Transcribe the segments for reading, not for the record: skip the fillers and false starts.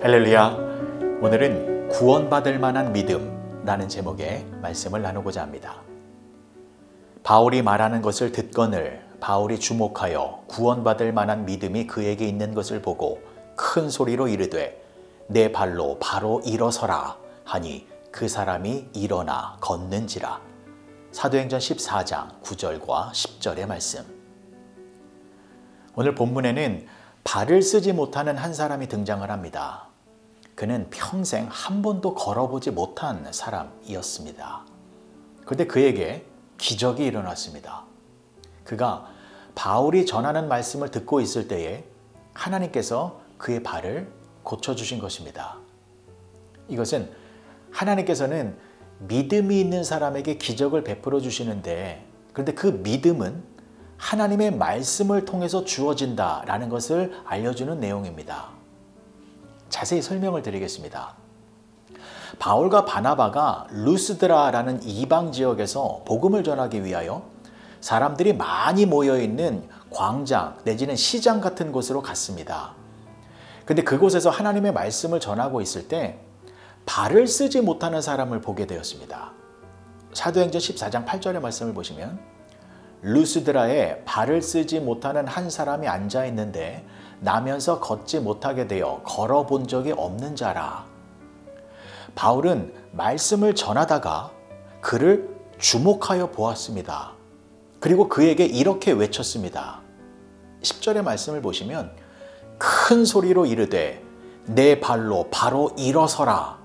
할렐루야. 오늘은 구원받을 만한 믿음라는 제목의 말씀을 나누고자 합니다. 바울이 말하는 것을 듣거늘 바울이 주목하여 구원받을 만한 믿음이 그에게 있는 것을 보고 큰 소리로 이르되 내 발로 바로 일어서라 하니 그 사람이 일어나 걷는지라. 사도행전 14장 9절과 10절의 말씀. 오늘 본문에는 발을 쓰지 못하는 한 사람이 등장을 합니다. 그는 평생 한 번도 걸어보지 못한 사람이었습니다. 그런데 그에게 기적이 일어났습니다. 그가 바울이 전하는 말씀을 듣고 있을 때에 하나님께서 그의 발을 고쳐주신 것입니다. 이것은 하나님께서는 믿음이 있는 사람에게 기적을 베풀어 주시는데, 그런데 그 믿음은 하나님의 말씀을 통해서 주어진다라는 것을 알려주는 내용입니다. 자세히 설명을 드리겠습니다. 바울과 바나바가 루스드라라는 이방 지역에서 복음을 전하기 위하여 사람들이 많이 모여있는 광장 내지는 시장 같은 곳으로 갔습니다. 근데 그곳에서 하나님의 말씀을 전하고 있을 때 발을 쓰지 못하는 사람을 보게 되었습니다. 사도행전 14장 8절의 말씀을 보시면 루스드라에 발을 쓰지 못하는 한 사람이 앉아 있는데 나면서 걷지 못하게 되어 걸어본 적이 없는 자라. 바울은 말씀을 전하다가 그를 주목하여 보았습니다. 그리고 그에게 이렇게 외쳤습니다. 10절의 말씀을 보시면 큰 소리로 이르되 내 발로 바로 일어서라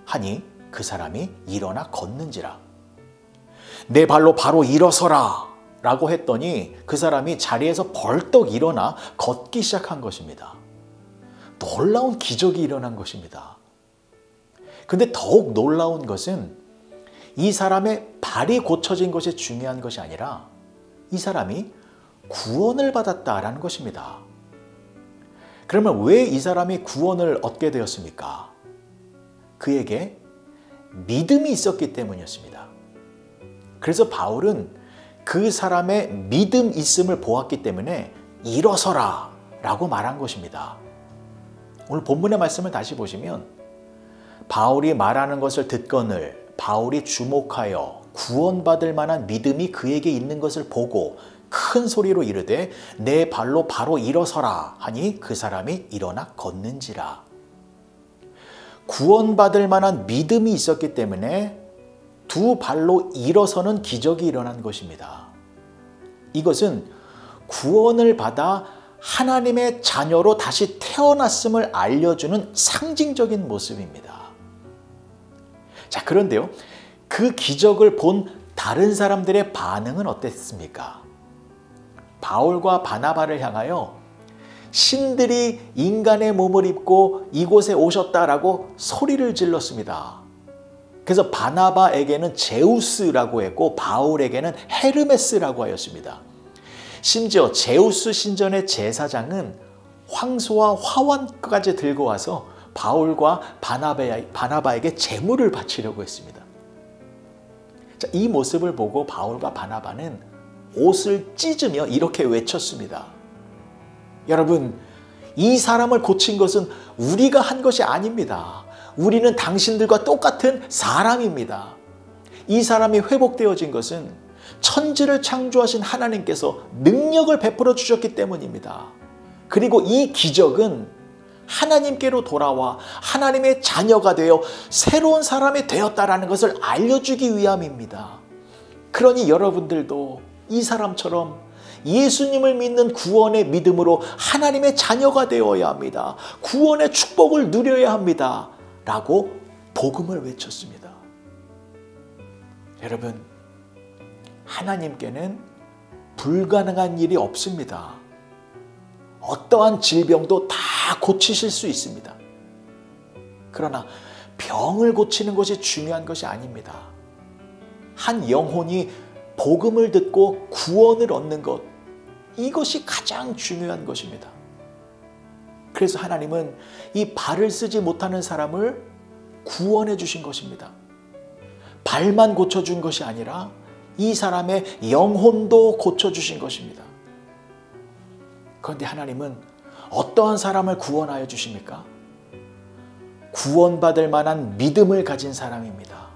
하니 그 사람이 일어나 걷는지라. 내 발로 바로 일어서라 라고 했더니 그 사람이 자리에서 벌떡 일어나 걷기 시작한 것입니다. 놀라운 기적이 일어난 것입니다. 근데 더욱 놀라운 것은 이 사람의 발이 고쳐진 것이 중요한 것이 아니라 이 사람이 구원을 받았다라는 것입니다. 그러면 왜 이 사람이 구원을 얻게 되었습니까? 그에게 믿음이 있었기 때문이었습니다. 그래서 바울은 그 사람의 믿음 있음을 보았기 때문에 일어서라 라고 말한 것입니다. 오늘 본문의 말씀을 다시 보시면 바울이 말하는 것을 듣거늘 바울이 주목하여 구원받을 만한 믿음이 그에게 있는 것을 보고 큰 소리로 이르되 내 발로 바로 일어서라 하니 그 사람이 일어나 걷는지라. 구원받을 만한 믿음이 있었기 때문에 두 발로 일어서는 기적이 일어난 것입니다. 이것은 구원을 받아 하나님의 자녀로 다시 태어났음을 알려주는 상징적인 모습입니다. 자, 그런데요, 그 기적을 본 다른 사람들의 반응은 어땠습니까? 바울과 바나바를 향하여 신들이 인간의 몸을 입고 이곳에 오셨다라고 소리를 질렀습니다. 그래서 바나바에게는 제우스라고 했고 바울에게는 헤르메스라고 하였습니다. 심지어 제우스 신전의 제사장은 황소와 화환까지 들고 와서 바울과 바나바에게 제물을 바치려고 했습니다. 자, 이 모습을 보고 바울과 바나바는 옷을 찢으며 이렇게 외쳤습니다. 여러분, 이 사람을 고친 것은 우리가 한 것이 아닙니다. 우리는 당신들과 똑같은 사람입니다. 이 사람이 회복되어진 것은 천지를 창조하신 하나님께서 능력을 베풀어 주셨기 때문입니다. 그리고 이 기적은 하나님께로 돌아와 하나님의 자녀가 되어 새로운 사람이 되었다라는 것을 알려주기 위함입니다. 그러니 여러분들도 이 사람처럼 예수님을 믿는 구원의 믿음으로 하나님의 자녀가 되어야 합니다. 구원의 축복을 누려야 합니다. 라고 복음을 외쳤습니다. 여러분, 하나님께는 불가능한 일이 없습니다. 어떠한 질병도 다 고치실 수 있습니다. 그러나 병을 고치는 것이 중요한 것이 아닙니다. 한 영혼이 복음을 듣고 구원을 얻는 것, 이것이 가장 중요한 것입니다. 그래서 하나님은 이 발을 쓰지 못하는 사람을 구원해 주신 것입니다. 발만 고쳐준 것이 아니라 이 사람의 영혼도 고쳐주신 것입니다. 그런데 하나님은 어떠한 사람을 구원하여 주십니까? 구원받을 만한 믿음을 가진 사람입니다.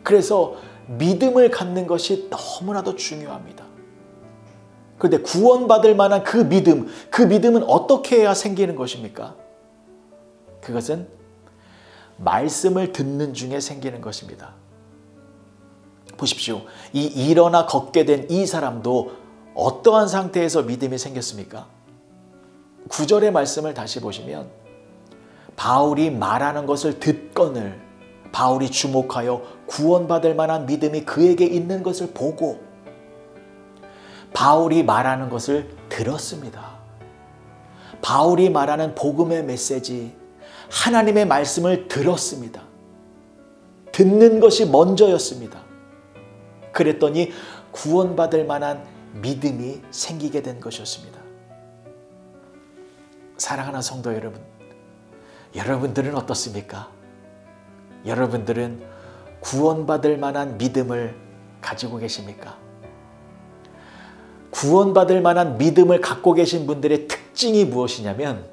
그래서 믿음을 갖는 것이 너무나도 중요합니다. 그런데 구원받을 만한 그 믿음은 어떻게 해야 생기는 것입니까? 그것은 말씀을 듣는 중에 생기는 것입니다. 보십시오. 이 일어나 걷게 된 이 사람도 어떠한 상태에서 믿음이 생겼습니까? 9절의 말씀을 다시 보시면 바울이 말하는 것을 듣거늘 바울이 주목하여 구원받을 만한 믿음이 그에게 있는 것을 보고 바울이 말하는 것을 들었습니다. 바울이 말하는 복음의 메시지, 하나님의 말씀을 들었습니다. 듣는 것이 먼저였습니다. 그랬더니 구원받을 만한 믿음이 생기게 된 것이었습니다. 사랑하는 성도 여러분, 여러분들은 어떻습니까? 여러분들은 구원받을 만한 믿음을 가지고 계십니까? 구원받을 만한 믿음을 갖고 계신 분들의 특징이 무엇이냐면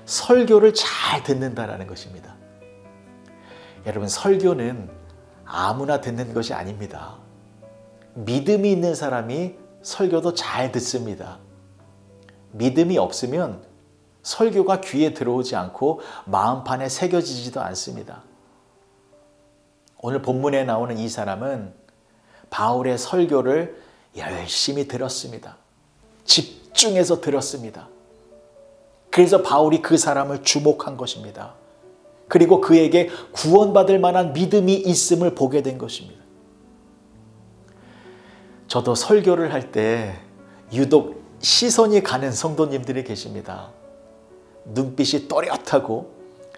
설교를 잘 듣는다라는 것입니다. 여러분, 설교는 아무나 듣는 것이 아닙니다. 믿음이 있는 사람이 설교도 잘 듣습니다. 믿음이 없으면 설교가 귀에 들어오지 않고 마음판에 새겨지지도 않습니다. 오늘 본문에 나오는 이 사람은 바울의 설교를 열심히 들었습니다. 집중해서 들었습니다. 그래서 바울이 그 사람을 주목한 것입니다. 그리고 그에게 구원받을 만한 믿음이 있음을 보게 된 것입니다. 저도 설교를 할 때 유독 시선이 가는 성도님들이 계십니다. 눈빛이 또렷하고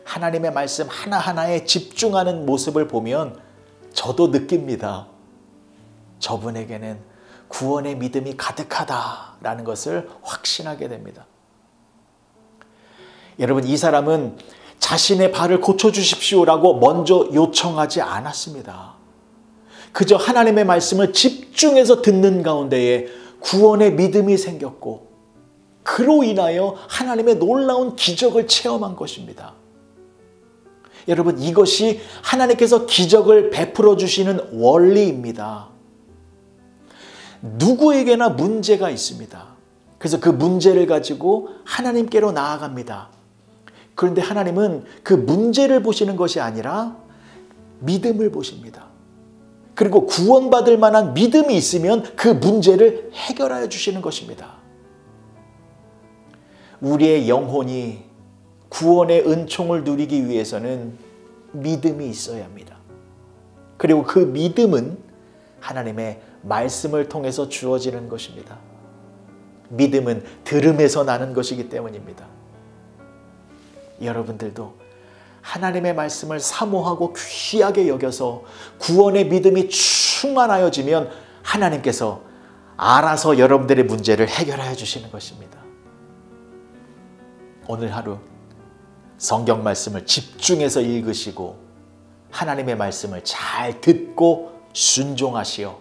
하나님의 말씀 하나하나에 집중하는 모습을 보면 저도 느낍니다. 저분에게는 구원의 믿음이 가득하다라는 것을 확신하게 됩니다. 여러분, 이 사람은 자신의 발을 고쳐주십시오라고 먼저 요청하지 않았습니다. 그저 하나님의 말씀을 집중해서 듣는 가운데에 구원의 믿음이 생겼고 그로 인하여 하나님의 놀라운 기적을 체험한 것입니다. 여러분, 이것이 하나님께서 기적을 베풀어 주시는 원리입니다. 누구에게나 문제가 있습니다. 그래서 그 문제를 가지고 하나님께로 나아갑니다. 그런데 하나님은 그 문제를 보시는 것이 아니라 믿음을 보십니다. 그리고 구원받을 만한 믿음이 있으면 그 문제를 해결하여 주시는 것입니다. 우리의 영혼이 구원의 은총을 누리기 위해서는 믿음이 있어야 합니다. 그리고 그 믿음은 하나님의 말씀을 통해서 주어지는 것입니다. 믿음은 들음에서 나는 것이기 때문입니다. 여러분들도 하나님의 말씀을 사모하고 귀하게 여겨서 구원의 믿음이 충만하여지면 하나님께서 알아서 여러분들의 문제를 해결해 주시는 것입니다. 오늘 하루 성경 말씀을 집중해서 읽으시고 하나님의 말씀을 잘 듣고 순종하시어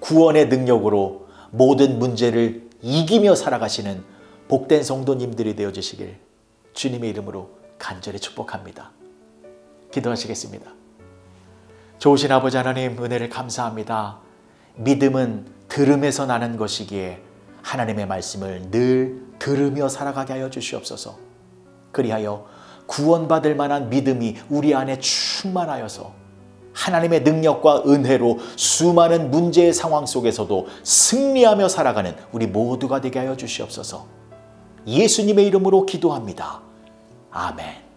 구원의 능력으로 모든 문제를 이기며 살아가시는 복된 성도님들이 되어주시길 주님의 이름으로 간절히 축복합니다. 기도하시겠습니다. 좋으신 아버지 하나님, 은혜를 감사합니다. 믿음은 들음에서 나는 것이기에 하나님의 말씀을 늘 들으며 살아가게 하여 주시옵소서. 그리하여 구원받을 만한 믿음이 우리 안에 충만하여서 하나님의 능력과 은혜로 수많은 문제의 상황 속에서도 승리하며 살아가는 우리 모두가 되게 하여 주시옵소서. 예수님의 이름으로 기도합니다. 아멘.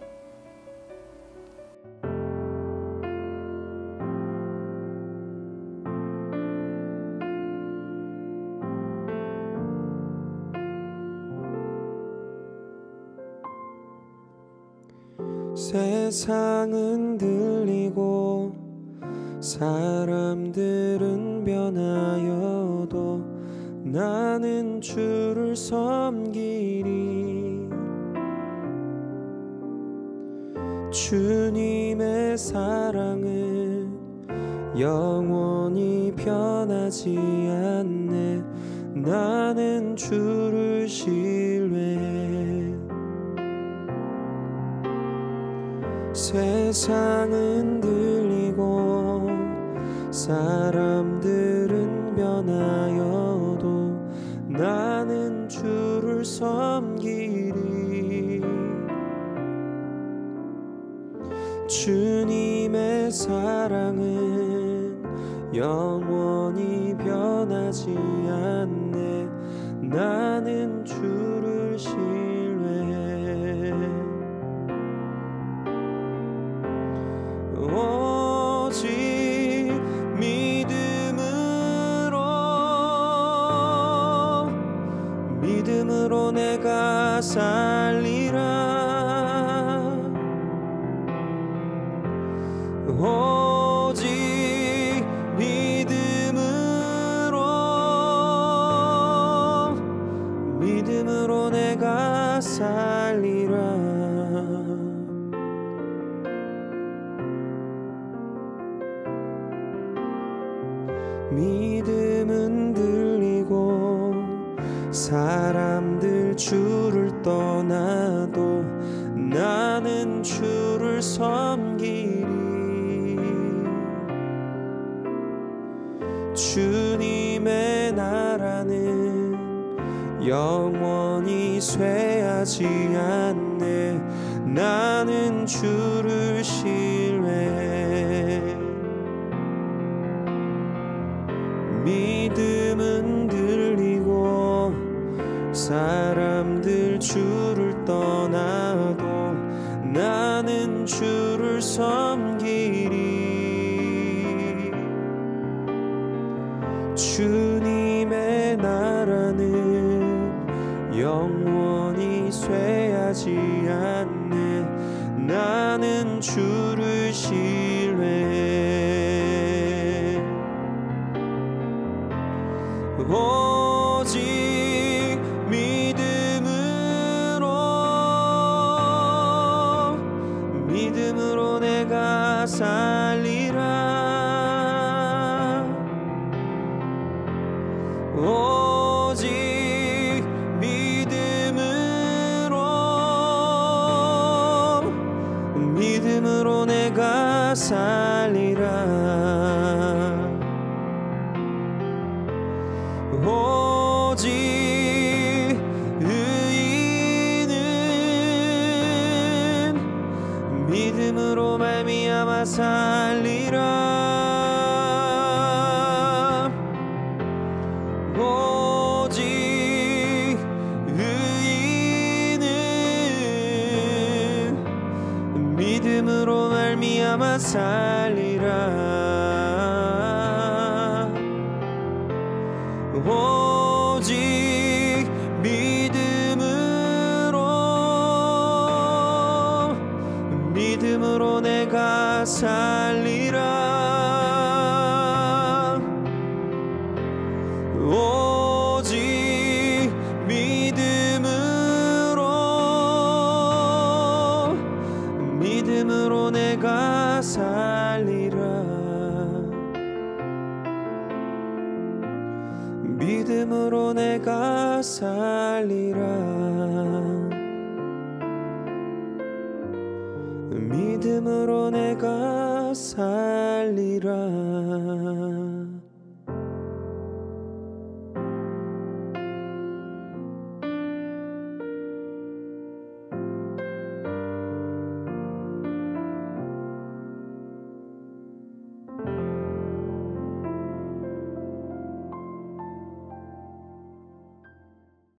세상은 들리고 사람들은 변하여도 나는 주를 섬기리. 주님의 사랑은 영원히 변하지 않네. 나는 주를 신뢰해. 세상은 들리고 사람들은 변하여도 나는 주를 섬기리. 주님의 사랑은 영원히 변하지 않네. 나는 주를 신뢰해. 오직 믿음으로 내가 살리라. 오직 믿음으로 내가 살리라. 믿음은 들리고 사람들 주를 떠나도 나는 주를 섬기리. 주님의 나라는 영원히 쇠하지 않네. 나는 주를 신뢰해. 믿음은 들리고 사람들 주를 떠나도 나는 주를 섬기리. 주님의 나라는 영원히 쇠하지 않네. 나는 주를 신뢰해. 오직 믿음으로 내가 살리라. 오직 믿음으로 내가 살리라. 오직 의인은 믿음으로 말미암아 살리라. 오직 의인은 믿음으로 말미암아 살리라. 오직 믿음으로 내가 살리라. 오직 믿음으로 내가 살리라. 믿음으로 내가 살리라. 믿음으로 내가 살리라.